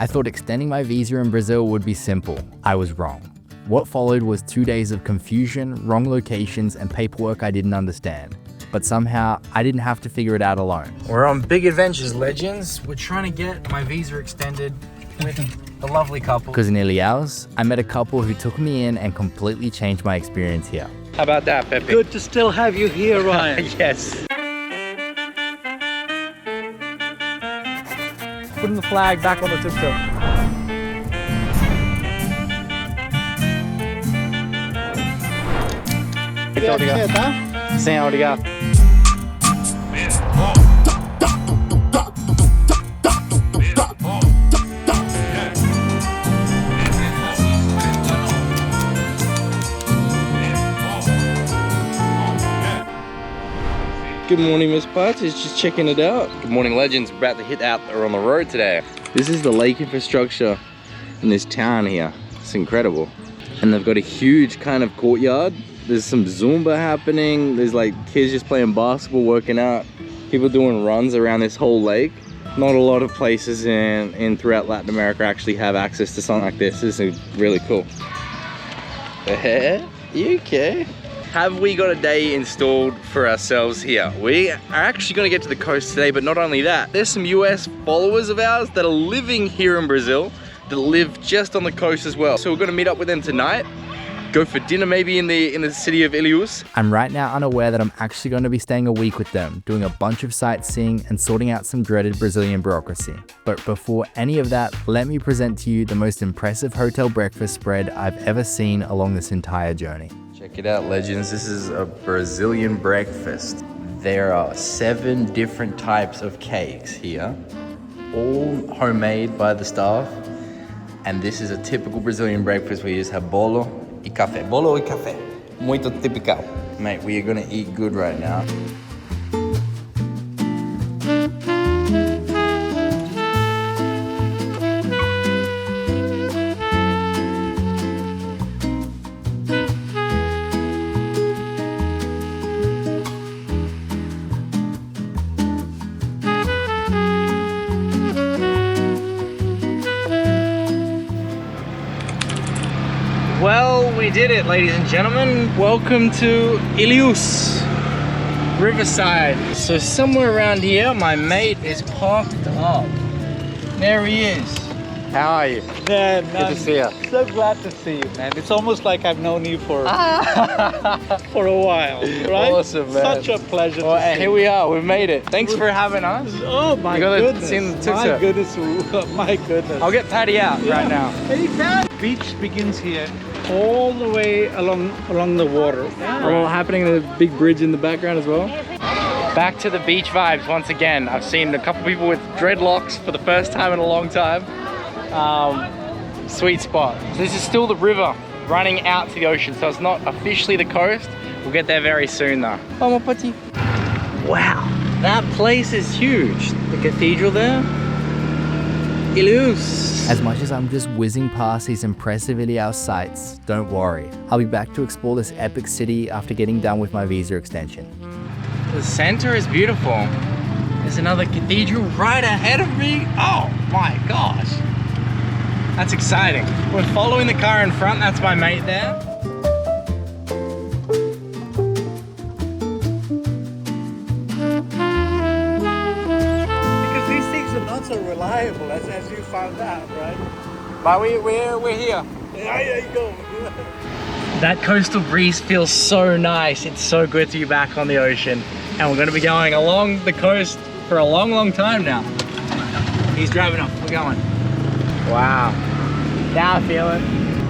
I thought extending my visa in Brazil would be simple. I was wrong. What followed was 2 days of confusion, wrong locations, and paperwork I didn't understand. But somehow, I didn't have to figure it out alone. We're on big adventures, legends. We're trying to get my visa extended with a lovely couple. Because in Ilhéus, I met a couple who took me in and completely changed my experience here. How about that, Pepe? Good to still have you here, Ryan. Yes. Putting the flag back on the tuk-tuk. Sim, obrigado. Good morning, Miss Potts. Just checking it out. Good morning, legends. We're about to hit out. We're on the road today. This is the lake infrastructure in this town here. It's incredible. And they've got a huge kind of courtyard. There's some Zumba happening. There's like kids just playing basketball, working out. People doing runs around this whole lake. Not a lot of places in throughout Latin America actually have access to something like this. This is really cool. You okay? Have we got a day installed for ourselves here? We are actually going to get to the coast today, but not only that, there's some US followers of ours that are living here in Brazil that live just on the coast as well. So we're going to meet up with them tonight, go for dinner maybe in the city of Ilhéus. I'm right now unaware that I'm actually going to be staying a week with them, doing a bunch of sightseeing and sorting out some dreaded Brazilian bureaucracy. But before any of that, let me present to you the most impressive hotel breakfast spread I've ever seen along this entire journey. Check it out, legends. This is a Brazilian breakfast. There are 7 different types of cakes here, all homemade by the staff. And this is a typical Brazilian breakfast where you just have bolo e café. Bolo e café. Muito typical. Mate, we are gonna eat good right now. Well, we did it, ladies and gentlemen. Welcome to Ilhéus, Riverside. So somewhere around here, my mate is parked up. There he is. How are you? Man, Good to see you. So glad to see you, man. It's almost like I've known you for for a while, right? Awesome, man. Such a pleasure Well, to see here we are. We've made it. Thanks for having us. Oh my You gotta goodness. see the My tuk-tuk. goodness. My goodness. I'll get Patty out right now. Hey, Pat. Beach begins here all the way along the water. All happening in the big bridge in the background as well. Back to the beach vibes once again. I've seen a couple people with dreadlocks for the first time in a long time. Sweet spot. So this is still the river running out to the ocean, so it's not officially the coast. We'll get there very soon though. Oh, my putty. Wow, that place is huge. The cathedral there. Ilhéus. As much as I'm just whizzing past these impressive Ilhéus sights, don't worry. I'll be back to explore this epic city after getting done with my visa extension. The center is beautiful. There's another cathedral right ahead of me. Oh my gosh. That's exciting. We're following the car in front. That's my mate there. Because these things are not so reliable as you found out, right? But we're here. There you go. That coastal breeze feels so nice. It's so good to be back on the ocean. And we're gonna be going along the coast for a long, long time now. He's driving up, we're going. Wow. Now I feel it.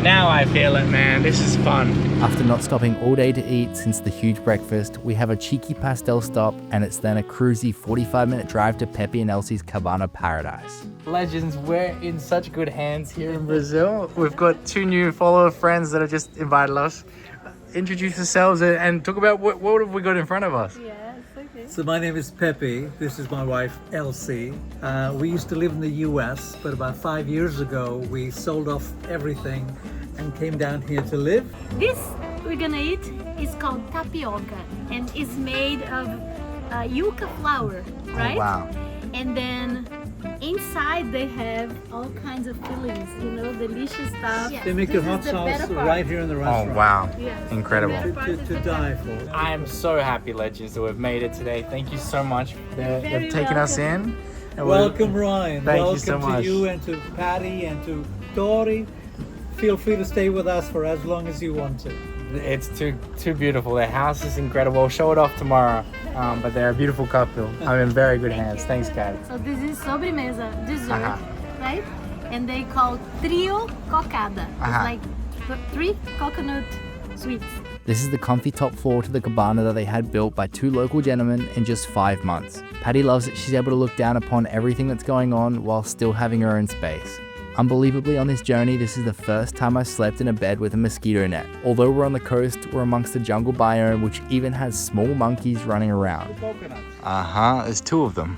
Now I feel it, man. This is fun. After not stopping all day to eat since the huge breakfast, we have a cheeky pastel stop and it's then a cruisy 45-minute drive to Pepe and Elsie's Cabana paradise. Legends, we're in such good hands here in Brazil. We've got 2 new follower friends that have just invited us. Introduce yourselves and talk about what have we got in front of us. Yes, okay. So my name is Pepe. This is my wife, Elsie. We used to live in the US, but about 5 years ago, we sold off everything and came down here to live. This we're gonna eat is called tapioca and is made of yucca flour, right? Oh, wow. And then Inside they have all kinds of fillings, you know, delicious stuff. They make their hot sauce right here in the Oh, restaurant. wow. Yes. Incredible. To die for. I am so happy, Legends, that we've made it today. Thank you so much. They've very taken us in. And Welcome, Ryan. Thank you Welcome so much. to you and to Patty and to Dory. Feel free to stay with us for as long as you want to. It's too beautiful. Their house is incredible. I'll show it off tomorrow. But they're a beautiful couple. I'm in very good hands. Thanks, Kat. So this is sobremesa, dessert, Uh-huh. right? And they call trio cocada. Uh-huh. It's like 3 coconut sweets. This is the comfy top floor to the cabana that they had built by 2 local gentlemen in just 5 months. Patty loves that she's able to look down upon everything that's going on while still having her own space. Unbelievably, on this journey, this is the first time I slept in a bed with a mosquito net. Although we're on the coast, we're amongst the jungle biome, which even has small monkeys running around. There's 2 of them.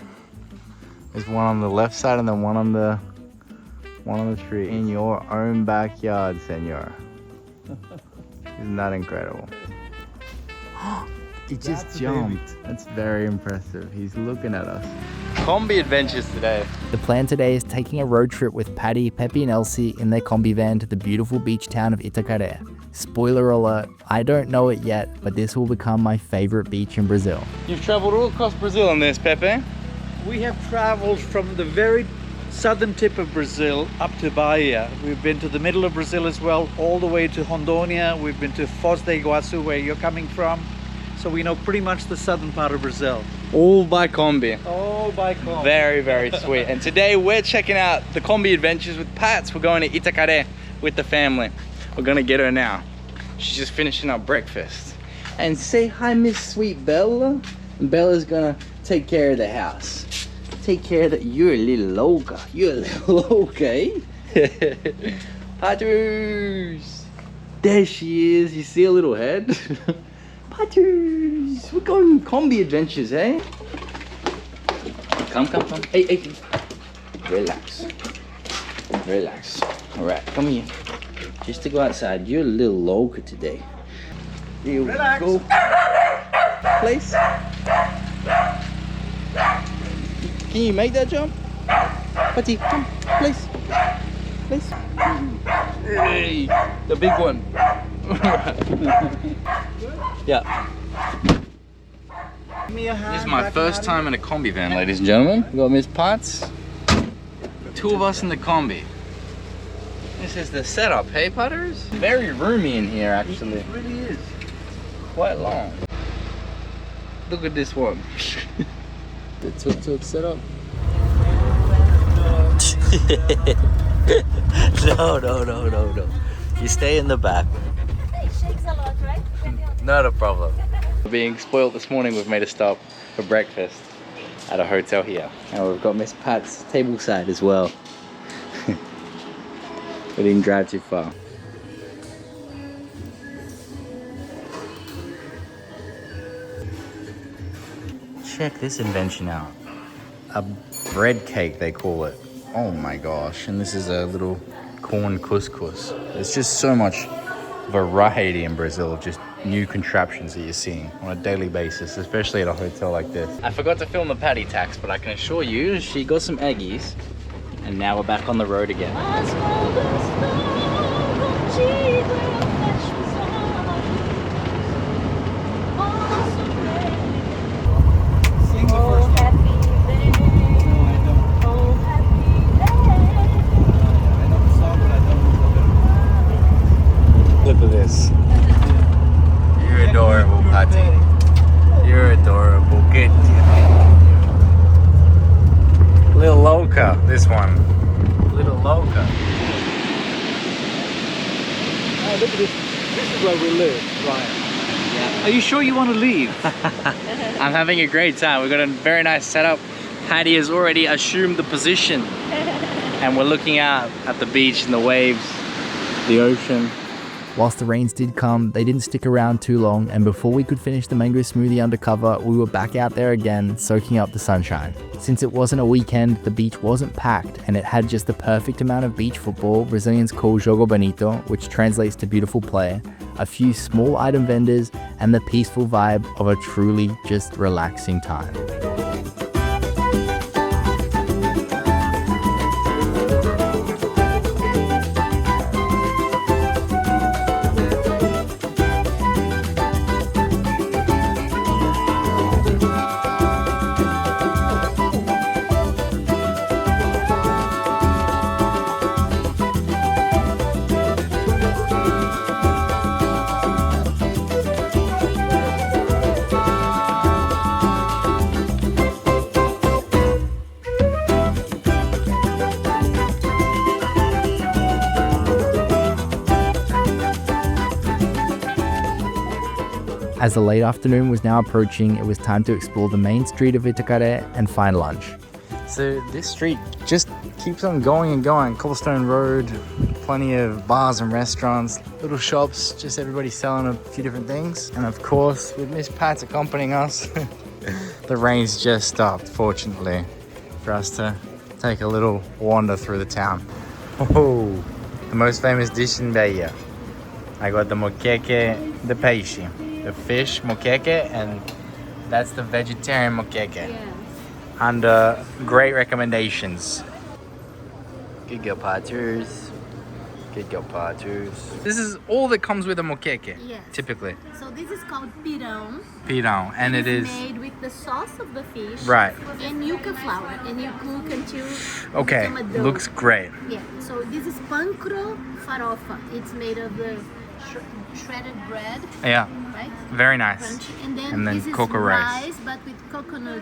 There's one on the left side and then one on the tree. In your own backyard, senor. Isn't that incredible? It just jumped. That's very impressive. He's looking at us. Combi adventures today. The plan today is taking a road trip with Patty, Pepe and Elsie in their combi van to the beautiful beach town of Itacaré. Spoiler alert, I don't know it yet, but this will become my favorite beach in Brazil. You've traveled all across Brazil on this, Pepe? We have traveled from the very southern tip of Brazil up to Bahia. We've been to the middle of Brazil as well, all the way to Rondônia. We've been to Foz do Iguaçu, where you're coming from. So we know pretty much the southern part of Brazil. All by combi. All by car. Very, very sweet. And today we're checking out the combi adventures with Pats. We're going to Itacaré with the family. We're gonna get her now. She's just finishing up breakfast. And say hi, Miss Sweet Bella. And Bella's gonna take care of the house. Take care of the, you're a little loca. You're a little loca, eh? Patters. There she is. You see a little head? Patters. We're going combi adventures, eh? Come. Hey. Relax. All right, come here. Just to go outside. You're a little loca today. Here we go. Place. Can you make that jump? Patty, come. Place. Hey, the big one. Yeah. This is my first time in a combi van, ladies and gentlemen. We got Miss Potts. 2 of us in the combi. This is the setup, hey Putters? Very roomy in here, actually. It really is. Quite long. Look at this one. The tuk-tuk setup. No. You stay in the back. It shakes a lot, right? Not a problem. Being spoiled this morning, we've made a stop for breakfast at a hotel here. And we've got Miss Pat's table side as well. We didn't drive too far. Check this invention out. A bread cake, they call it. Oh my gosh. And this is a little corn couscous. There's just so much variety in Brazil of just new contraptions that you're seeing on a daily basis, especially at a hotel like this. I forgot to film the Patty tax, but I can assure you she got some eggies. And now we're back on the road again. Sing the first one. No, I don't. I know the song, but I don't know the Look at this. You're adorable, Patty. You're adorable. Good. Little loca, this one. Little loca. Oh, look at this. This is where we live, Ryan. Are you sure you want to leave? I'm having a great time. We've got a very nice setup. Patty has already assumed the position. And we're looking out at the beach and the waves, the ocean. Whilst the rains did come, they didn't stick around too long, and before we could finish the mango smoothie undercover, we were back out there again, soaking up the sunshine. Since it wasn't a weekend, the beach wasn't packed, and it had just the perfect amount of beach football, Brazilians call jogo bonito, which translates to beautiful play, a few small item vendors, and the peaceful vibe of a truly just relaxing time. As the late afternoon was now approaching, it was time to explore the main street of Itacaré and find lunch. So this street just keeps on going and going. Cobblestone Road, plenty of bars and restaurants, little shops, just everybody selling a few different things. And of course, with Miss Pat accompanying us, the rain's just stopped, fortunately, for us to take a little wander through the town. Oh, the most famous dish in Bahia. I got the moqueque de peixe, the fish moqueque, and that's the vegetarian moqueque. Yeah. And great recommendations. Good girl parters. Good girl parters. This is all that comes with a moqueque, Yes. typically. So this is called pirão. Pirão, and it is made with the sauce of the fish. right. And yuca flour, and you cook until Okay, become a dough. looks great. Yeah. So this is pancro farofa. It's made of the shredded bread, Yeah, right? very nice. Crunchy. And And then this is cocoa rice. but with coconut.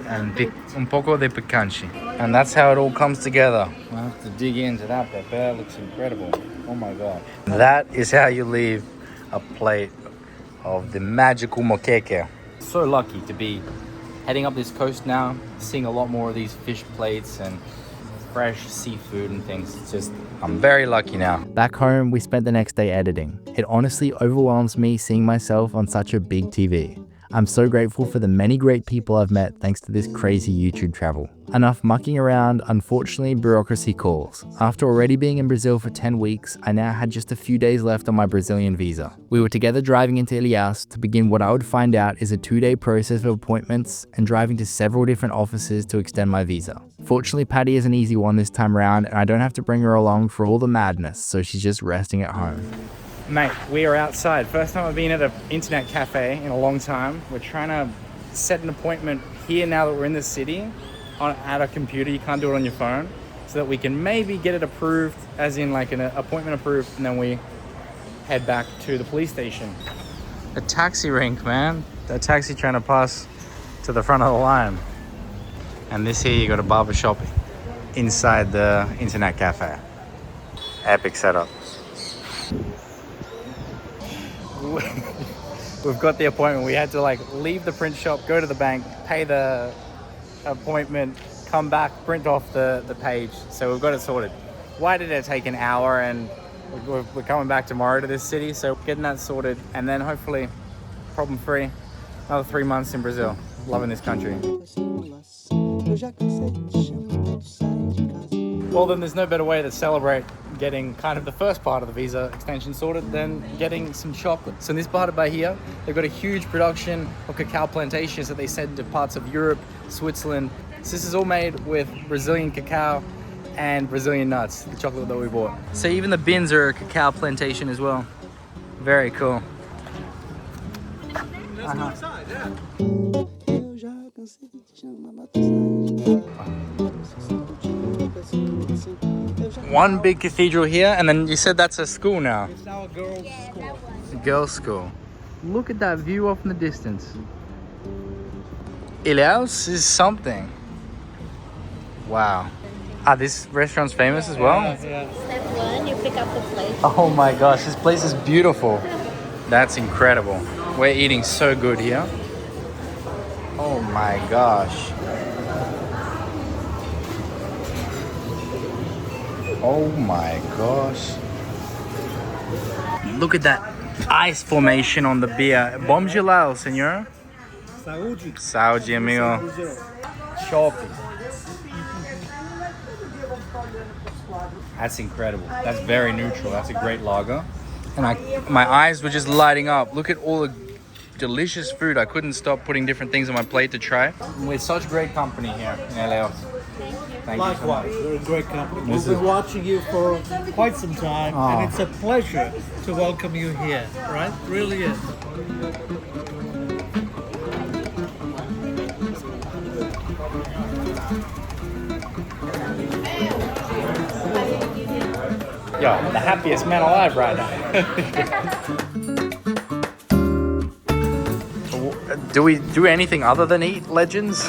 And un poco de picante. And that's how it all comes together. I have to dig into that pepper. It looks incredible. Oh my god. That is how you leave a plate of the magical moqueque. So lucky to be heading up this coast now, seeing a lot more of these fish plates and fresh seafood and things. It's just, I'm very lucky now. Back home, we spent the next day editing. It honestly overwhelms me seeing myself on such a big TV. I'm so grateful for the many great people I've met thanks to this crazy YouTube travel. Enough mucking around, unfortunately bureaucracy calls. After already being in Brazil for 10 weeks, I now had just a few days left on my Brazilian visa. We were together driving into Ilhéus to begin what I would find out is a 2-day process of appointments and driving to several different offices to extend my visa. Fortunately, Patty is an easy one this time around and I don't have to bring her along for all the madness, so she's just resting at home. Mate, we are outside. First time I've been at an internet cafe in a long time. We're trying to set an appointment here now that we're in the city at a computer. You can't do it on your phone, so that we can maybe get it approved, as in like an appointment approved, and then we head back to the police station. A taxi rank, man. A taxi trying to pass to the front of the line. And this here, you got a barber shop inside the internet cafe. Epic setup. We've got the appointment. We had to like leave the print shop, go to the bank, pay the appointment, come back, print off the page. So we've got it sorted. Why did it take an hour? And we're coming back tomorrow to this city, so getting that sorted, and then hopefully problem free. Another 3 months in Brazil. Loving this country. Well, then there's no better way to celebrate getting kind of the first part of the visa extension sorted than getting some chocolate. So in this part of Bahia, they've got a huge production of cacao plantations that they send to parts of Europe, Switzerland. So this is all made with Brazilian cacao and Brazilian nuts, the chocolate that we bought. So even the bins are a cacao plantation as well. Very cool. One big cathedral here, and then you said that's a school now. It's our girls' school. A girls' school. Look at that view off in the distance. Ilhéus is something. Wow. This restaurant's famous as well? Yeah. Step 1, you pick up the plate. Oh my gosh, this place is beautiful. That's incredible. We're eating so good here. Oh my gosh. Oh my gosh. Look at that ice formation on the beer. Bom gelado, senor. Saúde. Saúde, amigo. Shopping. That's incredible. That's very neutral. That's a great lager. And my eyes were just lighting up. Look at all the delicious food. I couldn't stop putting different things on my plate to try. With such great company here in Ilhéus. Thank you so much. Likewise, we're a great company. We've been watching you for quite some time, and it's a pleasure to welcome you here, right? Really is. Yo, I'm the happiest man alive right now. Do we do anything other than eat, legends?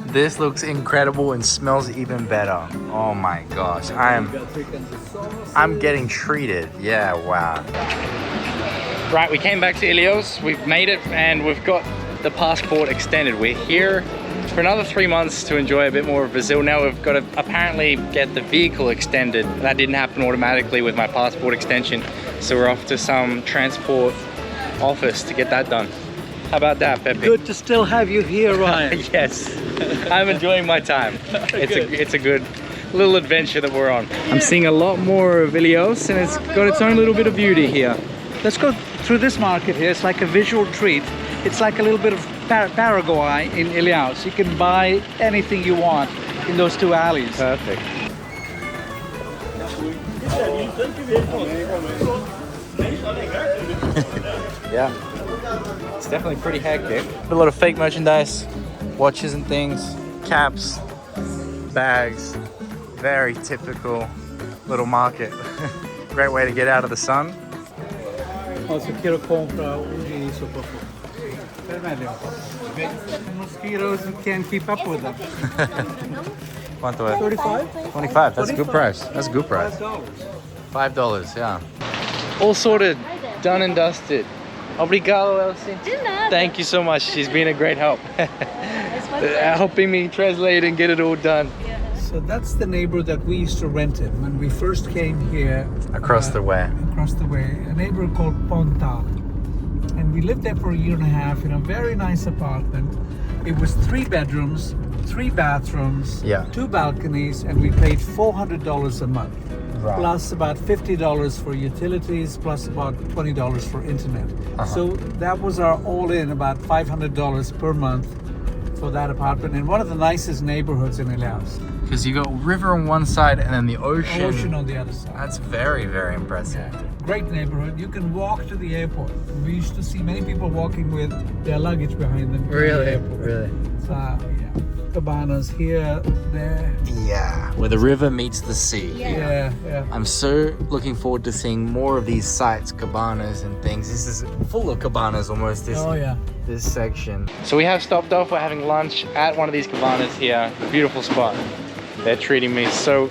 This looks incredible and smells even better. Oh my gosh, I'm getting treated. Yeah, wow. Right, we came back to Ilios, we've made it, and we've got the passport extended. We're here for another 3 months to enjoy a bit more of Brazil. Now we've got to apparently get the vehicle extended. That didn't happen automatically with my passport extension, so we're off to some transport office to get that done. How about that, Pepe? Good to still have you here, Ryan. Yes, I'm enjoying my time. It's a good little adventure that we're on. I'm seeing a lot more of Ilios, and it's got its own little bit of beauty here. Let's go through this market here. It's like a visual treat. It's like a little bit of Paraguay in Ilios. You can buy anything you want in those two alleys. Perfect. Yeah, it's definitely pretty hectic. A lot of fake merchandise, watches and things, caps, bags. Very typical little market. Great way to get out of the sun. Also, quero comprar isso, por favor. Mosquitoes, you can't keep up with them. Quanto é? 35? 25, that's a good price. That's a good price. $5, yeah. All sorted, done and dusted. Obrigado, Elsie. De nada. Thank you so much. She's been a great help. Helping me translate and get it all done. So that's the neighbor that we used to rent in when we first came here. Across the way. Across the way. A neighbor called Ponta. And we lived there for a year and a half in a very nice apartment. It was 3 bedrooms, 3 bathrooms, Yeah. 2 balconies, and we paid $400 a month. Right. Plus about $50 for utilities, plus about $20 for internet. So that was our all-in, about $500 per month for that apartment in one of the nicest neighborhoods in Ilios. Because you got river on one side and then the ocean. Ocean on the other side. That's very, very impressive. Yeah. Great neighborhood. You can walk to the airport. We used to see many people walking with their luggage behind them. To the airport. Really? So, yeah. Cabanas here, there. Yeah, where the river meets the sea. Yeah, yeah. I'm so looking forward to seeing more of these sites, cabanas and things. This is full of cabanas almost, Oh, yeah. this section. So we have stopped off, we're having lunch at one of these cabanas here. Beautiful spot. They're treating me so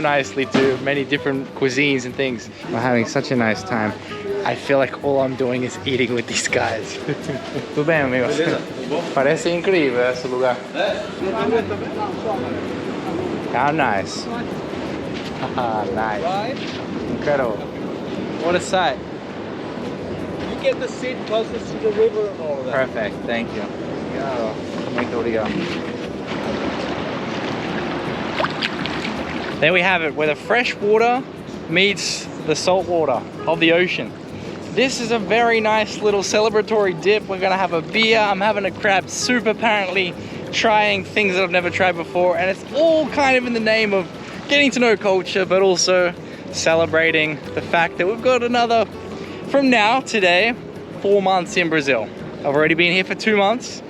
nicely too. Many different cuisines and things. We're having such a nice time. I feel like all I'm doing is eating with these guys. Tudo bem, amigo? Parece incrível esse lugar. How nice. Nice. Incredible. What a sight. You get the seat closest to the river and all of that. Perfect, thank you. Muito obrigado. There we have it, where the fresh water meets the salt water of the ocean. This is a very nice little celebratory dip. We're gonna have a beer. I'm having a crab soup apparently, trying things that I've never tried before, and it's all kind of in the name of getting to know culture, but also celebrating the fact that we've got another, from now, today, 4 months in Brazil. I've already been here for 2 months.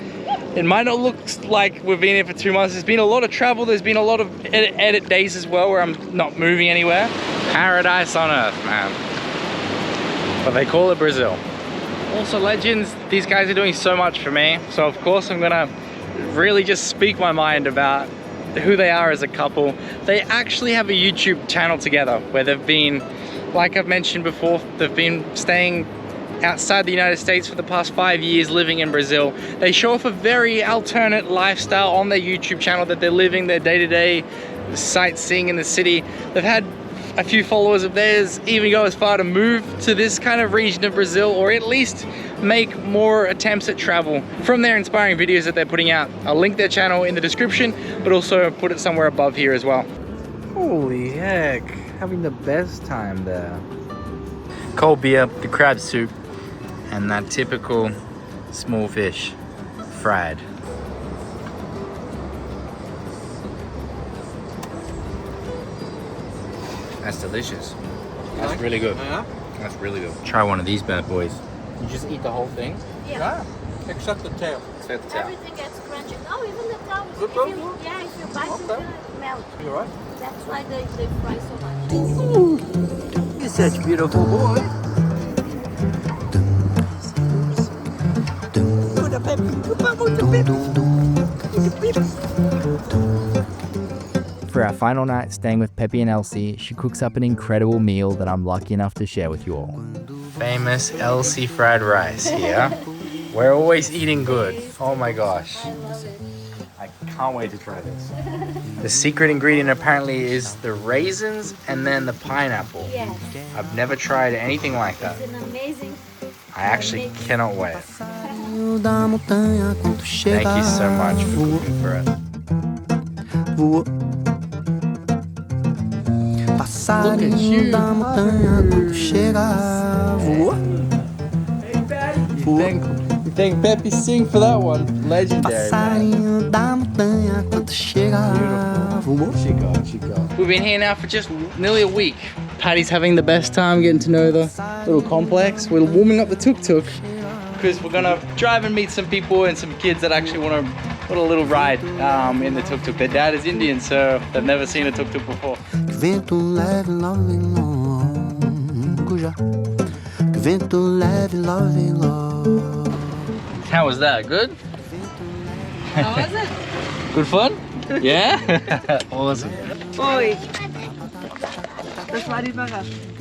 It might not look like we've been here for 2 months. There's been a lot of travel. There's been a lot of edit days as well where I'm not moving anywhere. Paradise on earth, man. But they call it Brazil. Also, legends, these guys are doing so much for me. So of course I'm gonna really just speak my mind about who they are as a couple. They actually have a YouTube channel together where they've been, like I've mentioned before, they've been staying outside the United States for the past 5 years, living in Brazil. They show off a very alternate lifestyle on their YouTube channel, that they're living their day-to-day sightseeing in the city. They've had a few followers of theirs even go as far to move to this kind of region of Brazil, or at least make more attempts at travel from their inspiring videos that they're putting out. I'll link their channel in the description, but also put it somewhere above here as well. Holy heck, having the best time there. Cold beer, the crab soup, and that typical small fish fried. That's delicious. That's really good. That's really good. Try one of these bad boys. You just eat the whole thing? Yeah. Except the tail. Except the tail. Everything gets crunchy. No, even the tail. The If tail? you bite it's gonna melt. You're right. That's why they fry so much. You're such a beautiful boy. For our my final night staying with Peppy and Elsie, she cooks up an incredible meal that I'm lucky enough to share with you all. Famous Elsie fried rice here. We're always eating good. Oh my gosh. I can't wait to try this. The secret ingredient apparently is the raisins and then the pineapple. Yes. I've never tried anything like that. It's an amazing. I actually cannot wait. Thank you so much for cooking for us. Look at you. Thank Peppy Sing for that one. Legendary, man. She got. We've been here now for just nearly a week. Patty's having the best time getting to know the little complex. We're warming up the tuk-tuk because we're gonna drive and meet some people and some kids that actually want to put a little ride in the tuk-tuk. Their dad is Indian, so they've never seen a tuk-tuk before. How was that? Good? How was it? Good fun? Yeah? Awesome. Oi. Das war die Überraschung.